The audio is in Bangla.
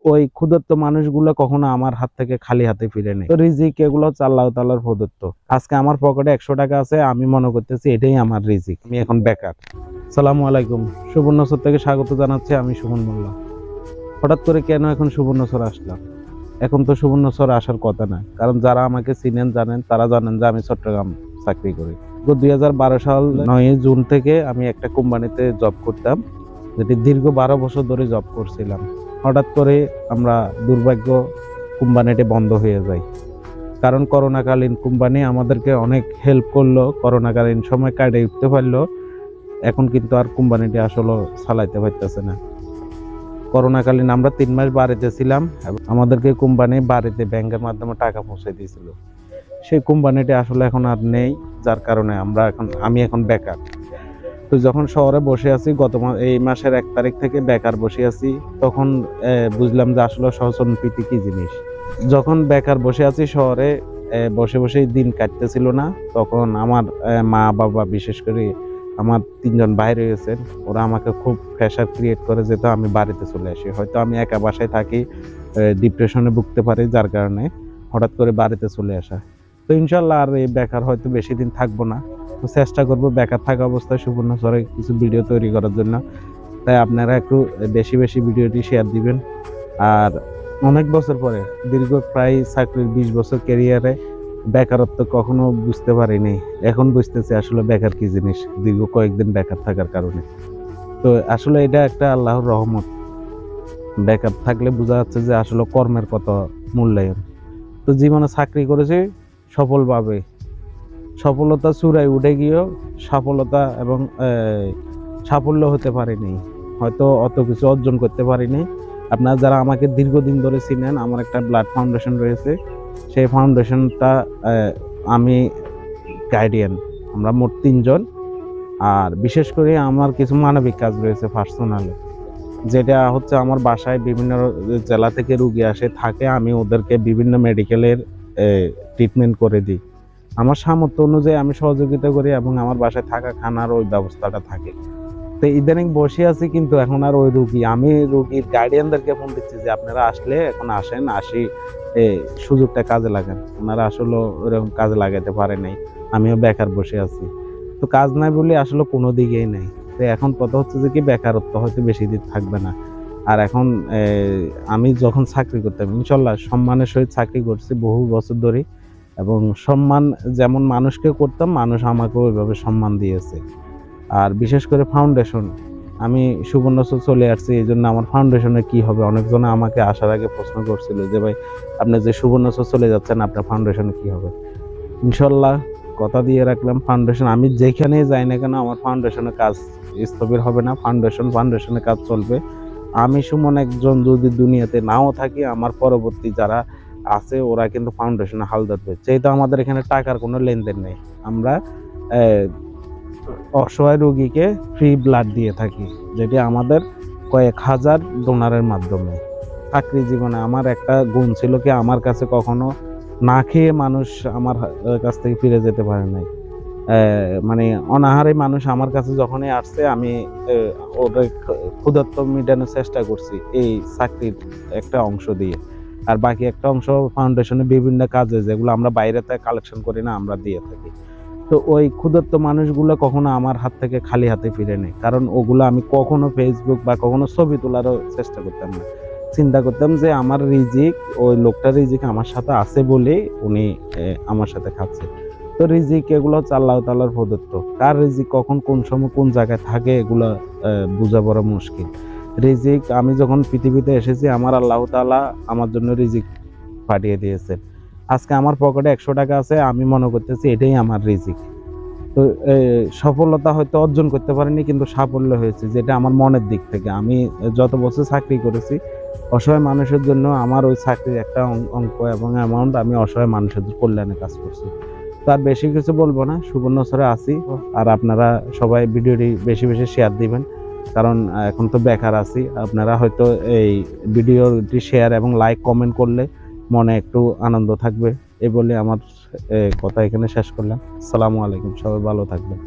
ওই ক্ষুধার্ত মানুষগুলো কখনো আমার হাত থেকে খালি হাতে ফিরে নেই। তো রিজিক এগুলো হচ্ছে আল্লাহ তাআলার প্রদত্ত। আজকে আমার পকেটে 100 টাকা আছে, আমি মনে করতেছি এটাই আমার রিজিক। আমি এখন বেকার। আসসালামু আলাইকুম, সুবর্ণচর থেকে স্বাগত জানাচ্ছি, আমি সুমন মোল্লা। হঠাৎ করে কেন এখন সুবর্ণচর আসলাম? এখন তো সুবর্ণচর আসার কথা না, কারণ যারা আমাকে চিনেন জানেন, তারা জানেন যে আমি চট্টগ্রাম চাকরি করি। তো 2012 সাল 9 জুন থেকে আমি একটা কোম্পানিতে জব করতাম, যেটি দীর্ঘ 12 বছর ধরে জব করছিলাম। হঠাৎ করে আমরা দুর্ভাগ্য কোম্পানিটি বন্ধ হয়ে যায়, কারণ করোনাকালীন কোম্পানি আমাদেরকে অনেক হেল্প করলো, করোনাকালীন সময় কাটিয়ে উঠতে পারলো। এখন কিন্তু আর কোম্পানিটি আসলে চালাইতে পারতেছে না। করোনাকালীন আমরা 3 মাস বাড়িতে ছিলাম এবং আমাদেরকে কোম্পানি বাড়িতে ব্যাংকের মাধ্যমে টাকা পৌঁছে দিয়েছিল। সেই কোম্পানিটি আসলে এখন আর নেই, যার কারণে আমি এখন বেকার। তো যখন শহরে বসে আছি, এই মাসের 1 তারিখ থেকে বেকার বসে আছি, তখন বুঝলাম যে আসলে স্বজনপ্রীতি কি জিনিস। যখন বেকার বসে আছি শহরে, বসে বসেই দিন কাটতেছিল না, তখন আমার মা বাবা, বিশেষ করে আমার 3 জন ভাই রয়েছেন, ওরা আমাকে খুব প্রেশার ক্রিয়েট করে যেত আমি বাড়িতে চলে আসি। হয়তো আমি একা বাসায় থাকি, ডিপ্রেশনে ভুগতে পারি, যার কারণে হঠাৎ করে বাড়িতে চলে আসা। তো ইনশাল্লাহ আর এই বেকার হয়তো বেশি দিন থাকবো না। তো চেষ্টা করবো বেকার থাকা অবস্থায় সুবর্ণচরে কিছু ভিডিও তৈরি করার জন্য। তাই আপনারা একটু বেশি বেশি ভিডিওটি শেয়ার দিবেন। আর অনেক বছর পরে, দীর্ঘ প্রায় চাকরির 20 বছর ক্যারিয়ারে বেকারত্ব কখনো বুঝতে পারিনি, এখন বুঝতেছি আসলে বেকার কি জিনিস, দীর্ঘ কয়েকদিন বেকার থাকার কারণে। তো আসলে এটা একটা আল্লাহর রহমত। বেকার থাকলে বোঝা যাচ্ছে যে আসলে কর্মের কত মূল্যায়ন। তো জীবনে চাকরি করেছি সফলভাবে, সফলতা চূড়ায় উঠে গিয়েও সফলতা এবং সাফল্য হতে পারিনি, হয়তো অত কিছু অর্জন করতে পারিনি। আপনারা যারা আমাকে দীর্ঘদিন ধরে চিনেন, আমার একটা ব্লাড ফাউন্ডেশন রয়েছে, সেই ফাউন্ডেশনটা আমি গাইডিয়ান, আমরা মোট 3 জন। আর বিশেষ করে আমার কিছু মানবিক কাজ রয়েছে পার্সোনালি, যেটা হচ্ছে আমার বাসায় বিভিন্ন জেলা থেকে রুগী আসে থাকে, আমি ওদেরকে বিভিন্ন মেডিকেলের ট্রিটমেন্ট করে দিই। আমার সামর্থ্য অনুযায়ী আমি সহযোগিতা করি এবং আমার বাসায় থাকা খানার ওই ব্যবস্থাটা থাকে। তো ইদানিং বসে আছি, কিন্তু এখন আর ওই আমি রুগীর গার্ডিয়ানদেরকে ফোন দিচ্ছি যে আপনারা আসলে এখন আসেন, সুযোগটা কাজে লাগান। ওনারা আসলে ওরকম কাজে লাগাতে পারে নাই, আমিও বেকার বসে আছি। তো কাজ নাই বলে আসলে কোনো দিকেই নেই। তো এখন কথা হচ্ছে যে কি, বেকারত্ব হয়তো বেশি দিন থাকবে না। আর এখন আমি যখন চাকরি করতাম, ইনশাল্লাহ সম্মানের সহিত চাকরি করছি বহু বছর ধরে, এবং সম্মান যেমন মানুষকে করতাম, মানুষ আমাকে ওইভাবে সম্মান দিয়েছে। আর বিশেষ করে ফাউন্ডেশন, আমি সুবর্ণচর চলে আসছি, এই জন্য আমার ফাউন্ডেশনে কি হবে, অনেকজনে আমাকে আসার আগে প্রশ্ন করছিল যে ভাই, আপনি যে সুবর্ণচর চলে যাচ্ছেন, আপনার ফাউন্ডেশনে কি হবে। ইনশাল্লাহ কথা দিয়ে রাখলাম, ফাউন্ডেশন আমি যেখানেই যাই না কেন, আমার ফাউন্ডেশনের কাজ স্থবির হবে না। ফাউন্ডেশনের কাজ চলবে। আমি সুমন একজন যদি দুনিয়াতে নাও থাকি, আমার পরবর্তী যারা আছে ওরা কিন্তু ফাউন্ডেশনে হাল ধরবে, যেহেতু আমাদের এখানে টাকার কোনো লেনদেন নেই। আমরা অসহায় রোগীকে ফ্রি ব্লাড দিয়ে থাকি, যেটি আমাদের কয়েক হাজার ডোনারের মাধ্যমে। চাকরি জীবনে আমার একটা গুণ ছিল কি, আমার কাছে কখনো না খেয়ে মানুষ আমার কাছ থেকে ফিরে যেতে পারে নাই। মানে অনাহারে মানুষ আমার কাছে যখনই আসছে, আমি ওদের ক্ষুধার্ত মেটানোর চেষ্টা করছি এই চাকরির একটা অংশ দিয়ে। আর বাকি একটা অংশ ফাউন্ডেশনে বিভিন্ন কাজে, যেগুলো আমরা বাইরে থেকে কালেকশন করি না, আমরা দিয়ে থাকি। তো ওই ক্ষুধার্ত মানুষগুলো কখনো আমার হাত থেকে খালি হাতে ফিরে নেই, কারণ ওগুলো আমি কখনো ফেসবুক বা কখনো ছবি তোলারও চেষ্টা করতাম না। চিন্তা করতাম যে আমার রিজিক, ওই লোকটার রিজিক আমার সাথে আছে বলে উনি আমার সাথে খাচ্ছে। তো রিজিক এগুলো হচ্ছে আল্লাহ তাআলার প্রদত্ত। কার রিজিক কখন কোন সময় কোন জায়গায় থাকে, এগুলো বোঝা বড় মুশকিল। রিজিক, আমি যখন পৃথিবীতে এসেছি, আমার আল্লাহ তাআলা আমার জন্য রিজিক পাঠিয়ে দিয়েছে। আজকে আমার পকেটে 100 টাকা আছে, আমি মনে করতেছি এটাই আমার রিজিক। তো সফলতা হয়তো অর্জন করতে পারিনি, কিন্তু সাফল্য হয়েছে, যেটা আমার মনের দিক থেকে। আমি যত বছর চাকরি করেছি অসহায় মানুষের জন্য, আমার ওই চাকরির একটা অঙ্ক এবং অ্যামাউন্ট আমি অসহায় মানুষের কল্যাণে কাজ করছি। তার বেশি কিছু বলবো না, সুবর্ণচরে আছি। আর আপনারা সবাই ভিডিওটি বেশি বেশি শেয়ার দিবেন, কারণ এখন তো বেকার আছি। আপনারা হয়তো এই ভিডিওটি শেয়ার এবং লাইক কমেন্ট করলে মনে একটু আনন্দ থাকবে। এই বলে আমার কথা এখানে শেষ করলাম। আসসালামু আলাইকুম, সবাই ভালো থাকবেন।